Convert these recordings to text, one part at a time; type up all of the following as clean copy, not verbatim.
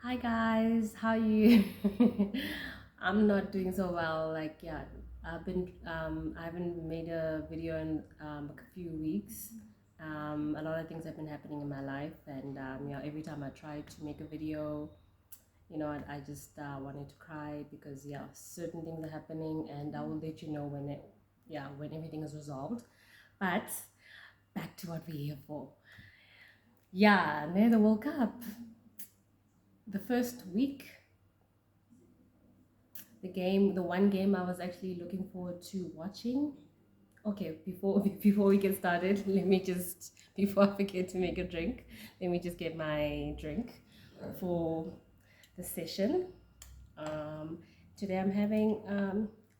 Hi guys, how you? I'm not doing so well. I haven't made a video in a few weeks. A lot of things have been happening in my life, and every time I try to make a video, I just wanted to cry because certain things are happening, and I will let you know when everything is resolved. But back to what we're here for. Yeah, near the World Cup, the first week. The one game I was actually looking forward to watching. Okay, before we get started, let me just before I forget to make a drink, let me just get my drink for the session. Um, Today I'm having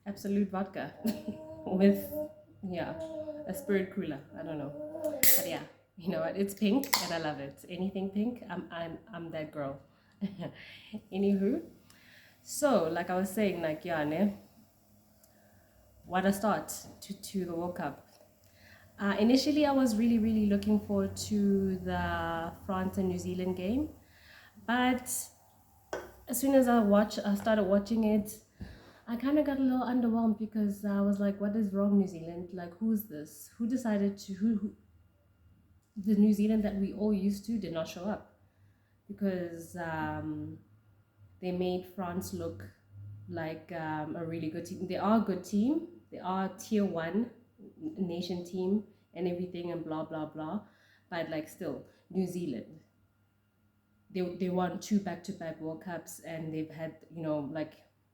absolute vodka with yeah a spirit cooler. I don't know, but yeah, you know what? It's pink and I love it. Anything pink, I'm that girl. Anywho, so like I was saying, what a start to the World Cup. Initially, I was really looking forward to the France and New Zealand game, but as soon as I started watching it, I kind of got a little underwhelmed because I was like, "What is wrong, New Zealand? Like, who's this? Who decided to who the New Zealand that we all used to did not show up because they made France look like a really good team. They are a good team. They are tier one nation team and everything and blah blah blah. But like still, New Zealand. They won two back-to-back World Cups and they've had,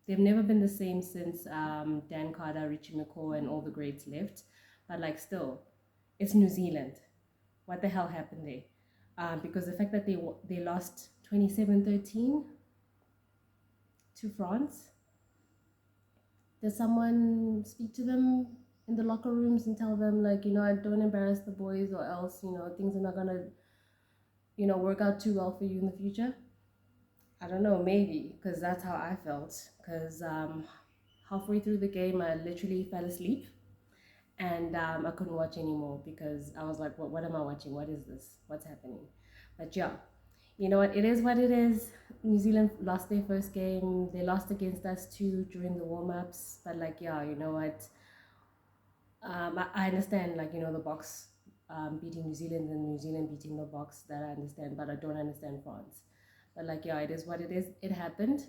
they've never been the same since Dan Carter, Richie McCaw and all the greats left. But like still, it's New Zealand. What the hell happened there? Because the fact that they lost 27-13 to France. Did someone speak to them in the locker rooms and tell them like, don't embarrass the boys or else, things are not gonna, work out too well for you in the future? I don't know, maybe, because that's how I felt. Because halfway through the game, I literally fell asleep and I couldn't watch anymore because I was like, what am I watching? What is this? What's happening? But yeah, you know what? It is what it is. New Zealand lost their first game. They lost against us too during the warm ups. But like, yeah, you know what? I understand, like, the Box beating New Zealand and New Zealand beating the Box. That I understand, but I don't understand France. But like, yeah, it is what it is. It happened.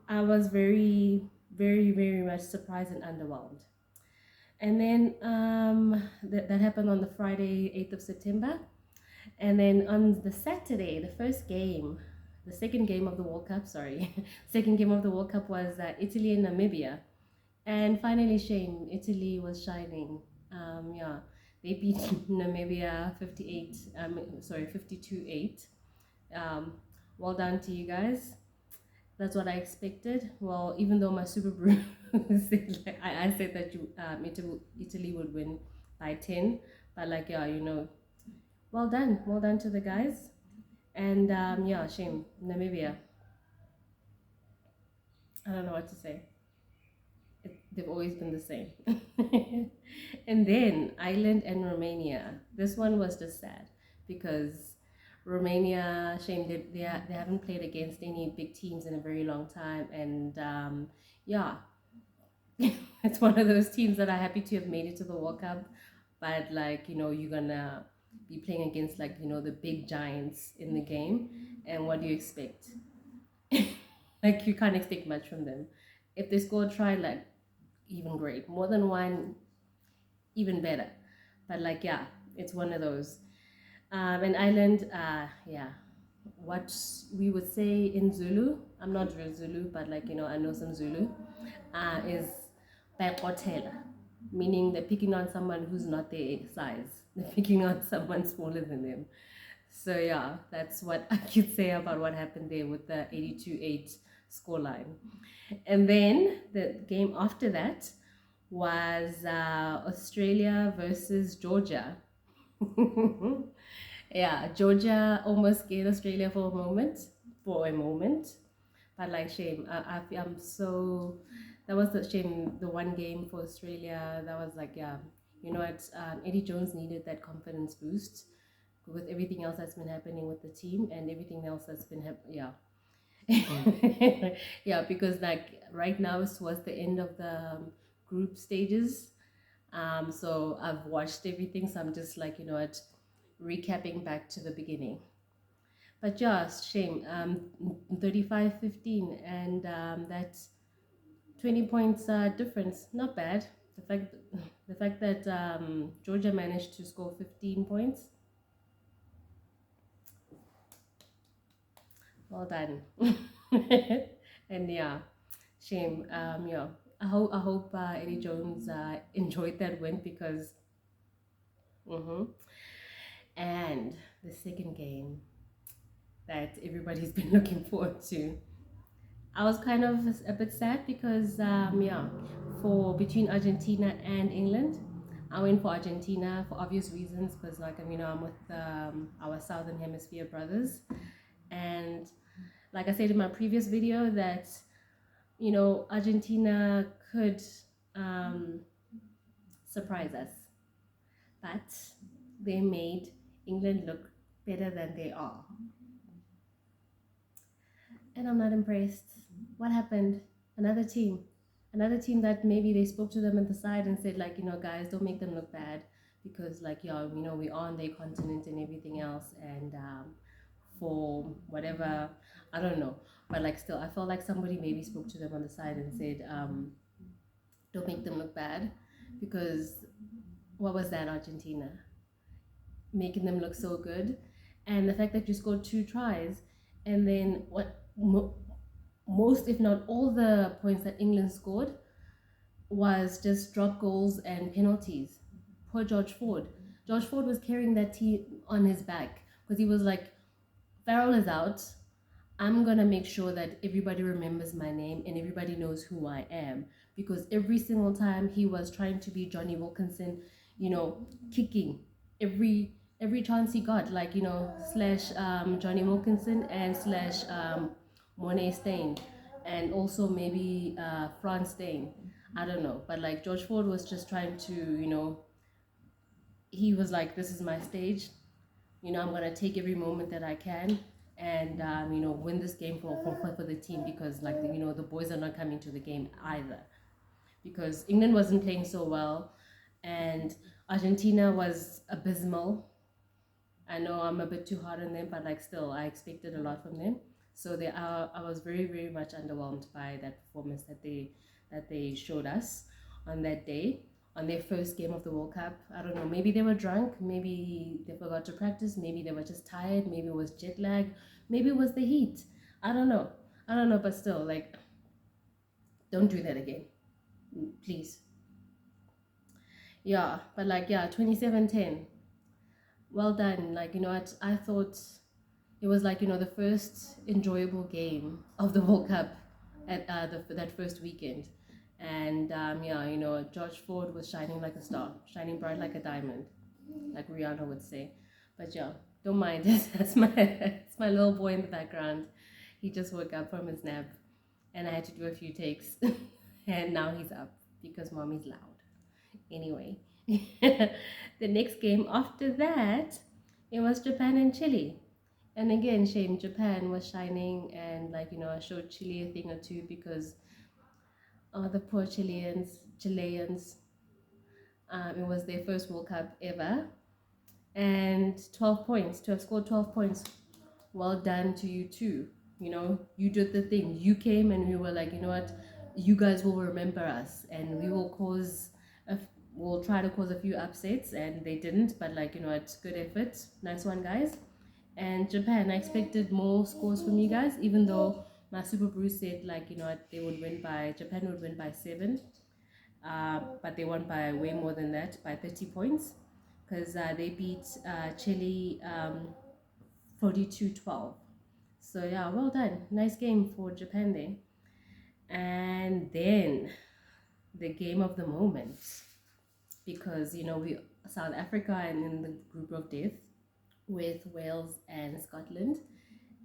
I was very much surprised and underwhelmed. And then that happened on the Friday, 8th of September. And then on the Saturday, the second game of the World Cup, sorry, second game of the World Cup was Italy and Namibia. And finally, Shane, Italy was shining. Yeah, they beat Namibia 52-8. Well done to you guys. That's what I expected. Well, even though my Super Brew said, like, I said that Italy would win by 10, but like, yeah, well done to the guys. And yeah, shame, Namibia. I don't know what to say. They've always been the same. And then Ireland and Romania. This one was just sad because Romania, shame, they haven't played against any big teams in a very long time. And yeah, it's one of those teams that are happy to have made it to the World Cup. But like, you're gonna be playing against like, the big giants in the game. And what do you expect? Like you can't expect much from them. If they score a try, like even great. More than one, even better. But like yeah, it's one of those. And Ireland, yeah, what we would say in Zulu. I'm not real Zulu, but like I know some Zulu. Is Pekotela, meaning they're picking on someone who's not their size. They're picking on someone smaller than them. So yeah, that's what I could say about what happened there with the 82-8 scoreline. And then the game after that was Australia versus Georgia. Yeah, Georgia almost scared Australia for a moment. But like shame, I'm so that was the shame. The one game for Australia that was like yeah, you know what? Eddie Jones needed that confidence boost with everything else that's been happening with the team and everything else that's been yeah. Yeah, because like right now it's towards the end of the group stages. So I've watched everything, so I'm just like, recapping back to the beginning. But yeah, shame. 35-15, and that's 20 points difference. Not bad. The fact that Georgia managed to score 15 points. Well done. And yeah, shame. Yeah. I hope Eddie Jones enjoyed that win because. Mhm. And the second game that everybody's been looking forward to. I was kind of a bit sad because, yeah, for between Argentina and England, I went for Argentina for obvious reasons because, like, I'm with our Southern Hemisphere brothers. And like I said in my previous video, that, Argentina could um, surprise us, but they made England look better than they are. And I'm not impressed. What happened? Another team. Another team that maybe they spoke to them at the side and said, like, guys, don't make them look bad because, like, yeah, we're on their continent and everything else. And for whatever, I don't know. But, like, still, I felt like somebody maybe spoke to them on the side and said, don't make them look bad because what was that, Argentina? Making them look so good. And the fact that you scored 2 tries and then most, if not all, the points that England scored was just drop goals and penalties. Poor George Ford. George Ford was carrying that team on his back because he was like, Farrell is out. I'm gonna make sure that everybody remembers my name and everybody knows who I am. Because every single time he was trying to be Johnny Wilkinson, kicking every chance he got, like, slash Johnny Wilkinson and slash Monet Stain, and also maybe Franz Stain. I don't know, but like George Ford was just trying to, he was like, this is my stage. I'm gonna take every moment that I can and win this game for the team because, like, the boys are not coming to the game either because England wasn't playing so well and Argentina was abysmal. I know I'm a bit too hard on them, but like still, I expected a lot from them. So I was very, very much underwhelmed by that performance that they showed us on that day, on their first game of the World Cup. I don't know. Maybe they were drunk. Maybe they forgot to practice. Maybe they were just tired. Maybe it was jet lag. Maybe it was the heat. I don't know. I don't know. But still, like, don't do that again, please. Yeah, but like, yeah, 27-10. Well done. Like, I thought it was like, the first enjoyable game of the World Cup at that first weekend. And yeah, George Ford was shining like a star, shining bright like a diamond, like Rihanna would say. But yeah, don't mind. That's my little boy in the background. He just woke up from his nap and I had to do a few takes. And now he's up because mommy's loud. Anyway, the next game after that, it was Japan and Chile. And again, shame, Japan was shining and, like, I showed Chile a thing or two because the poor Chileans, it was their first World Cup ever. And 12 points, to have scored 12 points, well done to you too. You did the thing. You came and we were like, what, you guys will remember us and we will we'll try to cause a few upsets, and they didn't, but like, it's good effort. Nice one, guys. And Japan, I expected more scores from you guys, even though my Super Bruce said, like, Japan would win by 7. But they won by way more than that, by 30 points, because they beat Chile 42-12. So yeah, well done. Nice game for Japan there. And then the game of the moment, because we South Africa and in the group of death with Wales and Scotland.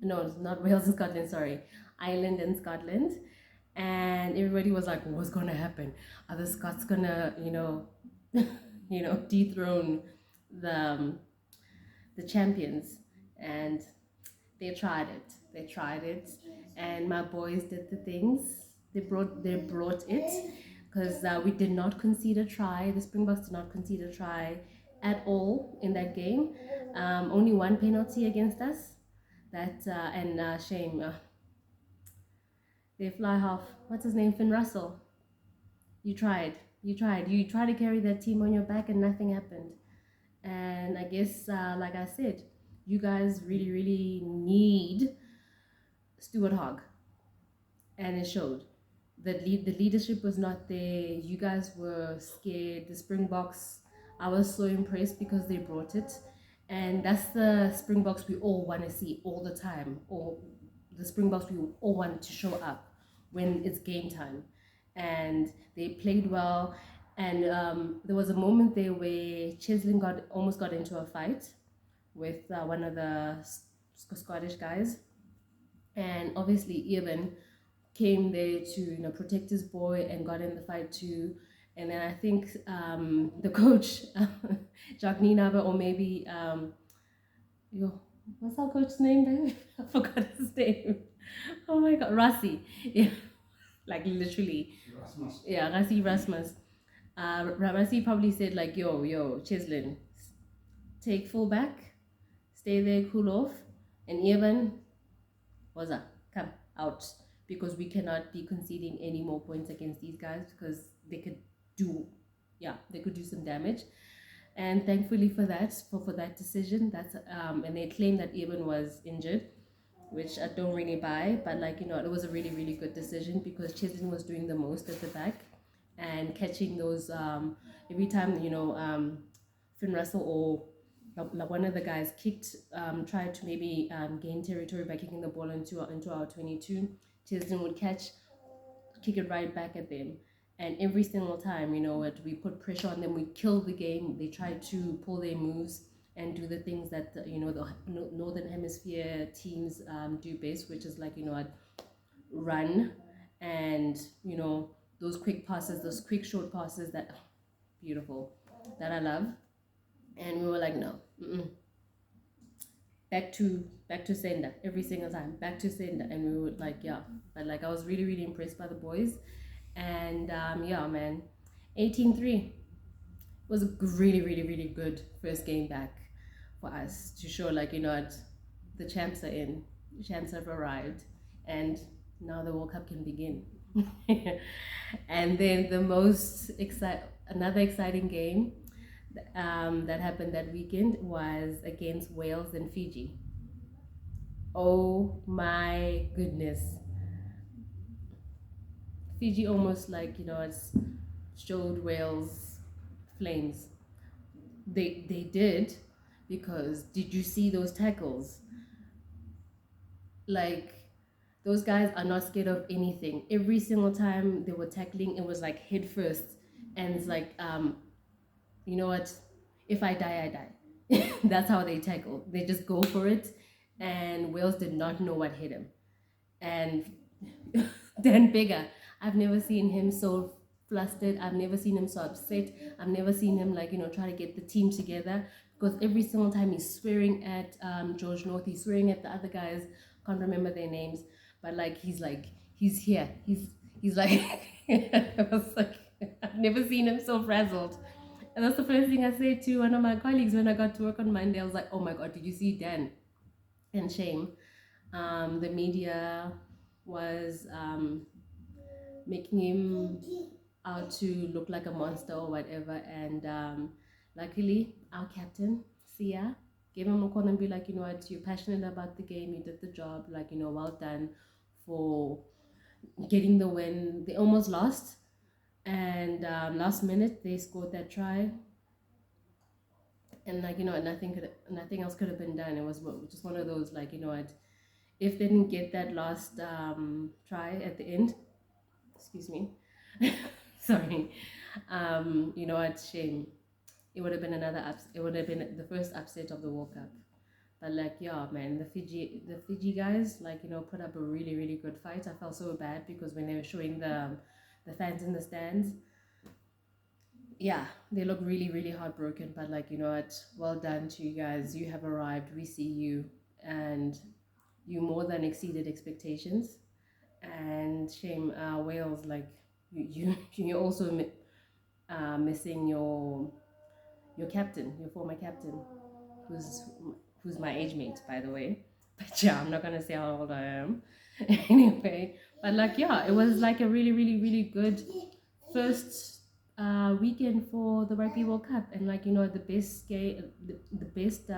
No, not Wales and Scotland, sorry. Ireland and Scotland. And everybody was like, what's gonna happen? Are the Scots gonna, dethrone the the champions, and they tried it. They tried it, and my boys did the things. They brought it, because we did not concede a try. The Springboks did not concede a try at all in that game. Only one penalty against us. That and shame. They fly half. What's his name? Finn Russell. You tried. You tried. You tried to carry that team on your back, and nothing happened. And I guess, like I said, you guys really, really need Stuart Hogg, and it showed. The leadership was not there. You guys were scared. The Springboks, I was so impressed because they brought it, and that's the Springboks we all want to see all the time. Or the Springboks we all want to show up when it's game time, and they played well. And there was a moment there where Cheslin almost got into a fight with one of the Scottish guys, and obviously Eben came there to protect his boy and got in the fight too. And then I think the coach Jacques Nienaber, or maybe yo, what's our coach's name, baby? I forgot his name. Oh my god, Rassi. Yeah, like literally. Rasmus. Yeah, Rassi Rasmus. Rassi probably said like, yo, Cheslin, take full back, stay there, cool off, and Eben, what's up? Come out, because we cannot be conceding any more points against these guys, because they could do some damage. And thankfully for that decision, that's and they claimed that Eben was injured, which I don't really buy, but it was a really, really good decision, because Cheslin was doing the most at the back and catching those every time Finn Russell or one of the guys tried to maybe gain territory by kicking the ball into our 22. Cheslin would kick it right back at them, and every single time, we put pressure on them, we killed the game. They tried to pull their moves and do the things that the Northern Hemisphere teams do best, which is I'd run, and those quick passes, those quick short passes that beautiful, that I love. And we were like, no, back to sender every single time, back to sender. And we were like, yeah, but I was really, really impressed by the boys. And yeah, man, 18-3 was a really, really, really good first game back for us, to show the champs are in, the champs have arrived, and now the World Cup can begin. And then another exciting game that happened that weekend was against Wales and Fiji. Oh my goodness. Fiji almost showed Wales flames. They did, because did you see those tackles? Those guys are not scared of anything. Every single time they were tackling, it was head first, and it's you know what? If I die, I die. That's how they tackle. They just go for it, and Wales did not know what hit him. And Dan Bigger, I've never seen him so flustered. I've never seen him so upset. I've never seen him try to get the team together, because every single time he's swearing at George North, he's swearing at the other guys. Can't remember their names, but he's here. He's like I was I've never seen him so frazzled. And that's the first thing I said to one of my colleagues when I got to work on Monday. I was like, oh my god, did you see Dan? And shame. The media was making him out to look like a monster or whatever. And luckily, our captain, Sia, gave him a call and be like, you know what, you're passionate about the game, you did the job, well done for getting the win. They almost lost, and last minute they scored that try, and nothing else could have been done. It was just one of those if they didn't get that last try at the end, excuse me, sorry, shame. It would have been it would have been the first upset of the World Cup. But yeah, man, the Fiji guys put up a really, really good fight. I felt so bad, because when they were showing the fans in the stands, yeah, they look really, really heartbroken. But like, you know what? Well done to you guys. You have arrived. We see you, and you more than exceeded expectations. And shame, Wales. Like you also missing your captain, your former captain, who's who's my age mate, by the way. But yeah, I'm not gonna say how old I am. Anyway, but like yeah, it was like a really, really, really good first weekend for the Rugby World Cup, and like you know the best game, the best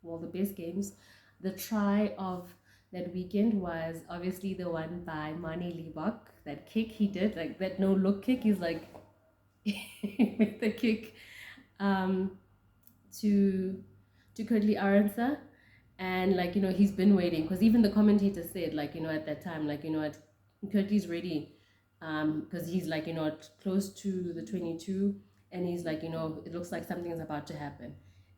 well the best games, the try of that weekend was obviously the one by Mane Limbok. That kick he did, like that no look kick, is like with the kick um, to Kurtley Aronsa, and like you know he's been waiting because even the commentator said like you know at that time like you know at Kurtley's ready because he's like you know close to the 22, and he's like you know it looks like something is about to happen,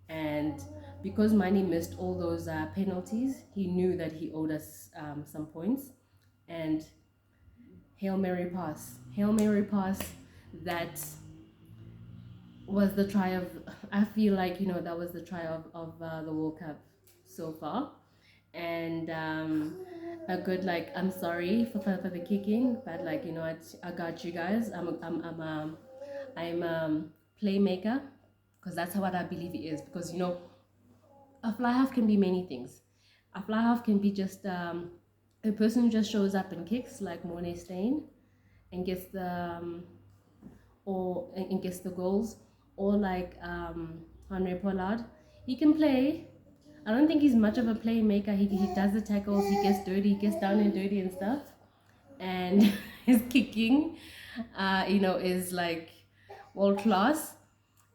and because Mani missed all those penalties, he knew that he owed us some points, and Hail Mary pass that was the try of, I feel like you know that was the try of the World Cup so far, and a good like I'm sorry for the kicking, but like you know I got you guys. I'm playmaker, because that's what I believe it is, because you know a fly half can be many things. A fly half can be just a person who just shows up and kicks like Mornay Stain and gets the and gets the goals, or like Henry Pollard. He can play. I don't think he's much of a playmaker. He does the tackles, he gets dirty, he gets down and dirty and stuff. And his kicking, you know, is like world class.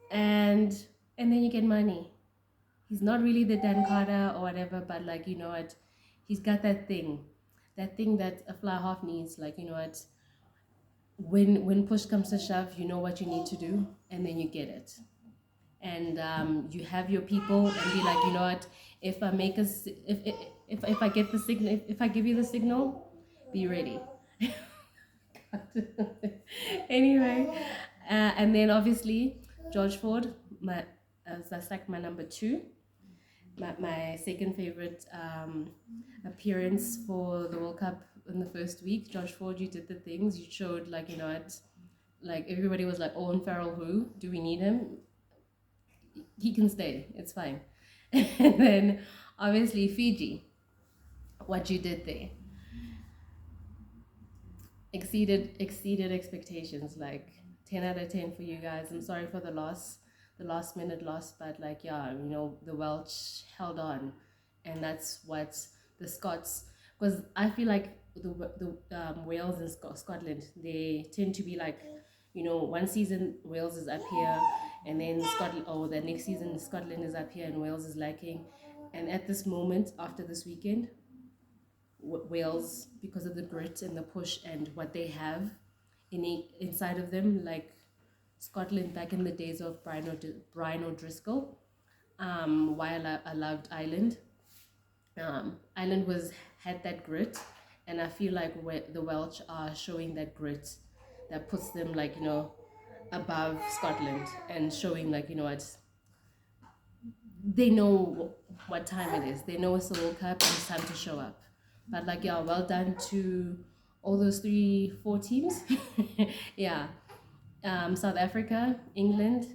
And then you get money. He's not really the Dan Carter or whatever, but like you know what, he's got that thing that a fly half needs. Like you know what, when push comes to shove, you know what you need to do, and then you get it. And you have your people, and be like, you know what, if I make if I get the signal, if I give you the signal, be ready. Anyway, and then obviously George Ford, that's like my number two, my second favorite appearance for the World Cup in the first week. George Ford, you did the things, you showed like you know it, like everybody was like, Owen Farrell, who do we need him? He can stay, it's fine. And then obviously Fiji, what you did there exceeded expectations, like 10 out of 10 for you guys. I'm sorry for the loss, the last minute loss, but like yeah, you know the Welsh held on, and that's what the Scots, because I feel like the Wales and Scotland, they tend to be like, you know, one season Wales is up here, and then Scotland, or the next season Scotland is up here and Wales is lacking. And at this moment, after this weekend, Wales, because of the grit and the push and what they have inside of them, like Scotland back in the days of Brian O'Driscoll. While I loved Ireland, Ireland was had that grit, and I feel like the Welsh are showing that grit that puts them like you know above Scotland, and showing like you know they know what time it is. They know it's the World Cup and it's time to show up. But like yeah, well done to all those 4 teams. Yeah, South Africa, England,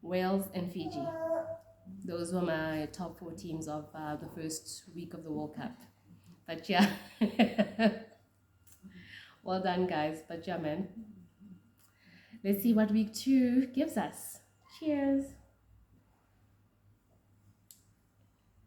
Wales, and Fiji. Those were my top 4 teams of the first week of the World Cup. But yeah, well done, guys. But yeah, man, let's see what week 2 gives us. Cheers.